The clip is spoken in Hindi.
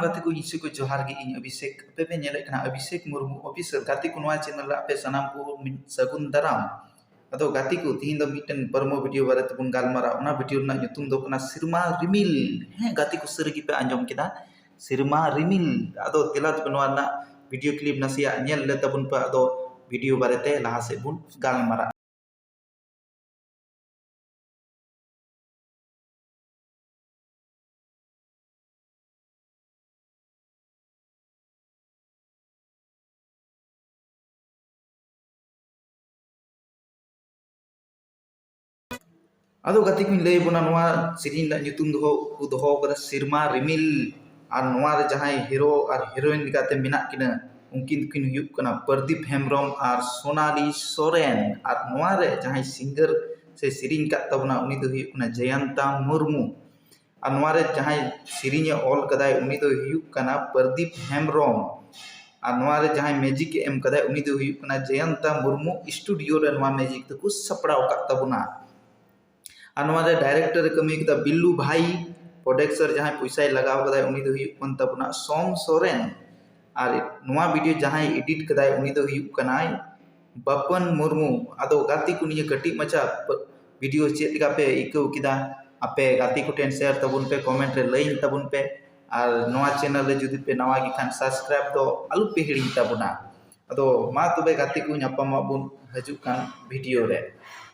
गाते को इसे को जोहार गे इन अभिषेक पे पे नेले कना अभिषेक मुर्मू ऑफिसर गाते को नवा चैनल पे सनाम को सगुन दाराम अदो गाते को तीन दो मिटन परमो वीडियो बारे तबुन गालमारा ओना वीडियो ना ᱧᱩᱛᱩᱢ दो कना सिरमा रिमिल हे गाते को सरगी पे आंजम केदा सिरमा रिमिल अदो तेला तबनवा ना वीडियो क्लिप नसिया नेल ले तबुन पे अदो वीडियो बारे ते लहा से बुन गालमारा अदो गाती को लय बना नवा सीरीन ला ᱧᱩᱛᱩᱢ दोहो कदा सिरमा रिमिल और नवा रे जहां हीरो और हीरोइन गाते मिना किना उनकिन किन हुयुक कना प्रदीप हेम्ब्रम और सोनाली सोरेन और नवा रे जहां सिंगर से सीरीन का तबना उनी दो हुयुक कना जयंता मुर्मू और नवा रे जहां सीरीन ऑल कदाय उनी दो हुयुक कना प्रदीप हेम्ब्रम और नवा रे जहां मैजिक एम कदाय उनी दो हुयुक कना जयंता मुर्मू स्टूडियो रे नवा मैजिक तको सपड़ाव का तबना और डायरेक्टर कमी कदा बिल्लू भाई प्रोडक्सर जहां पैसा लगाव कदा उनी दो हुयुक कन तबना सोम सोरेन और नवा वीडियो जहां एडिट कदा उनी दो हुयुक कना बपन मुर्मू अदो गाती को निया कटी मचा वीडियो चेत का पे इको किदा आपे गाती को टेन शेयर तबुन पे कमेंट रे लइन तबुन पे और नवा चैनल रे जुदी पे नवा गी खान सब्सक्राइब दो आलू पे हिड़ी तबुना अदो मा तबे गाती को ᱧᱟᱯᱟᱢ ᱟᱵᱚᱱ ᱦᱤᱡᱩᱜ ᱠᱟᱱ वीडियो रे।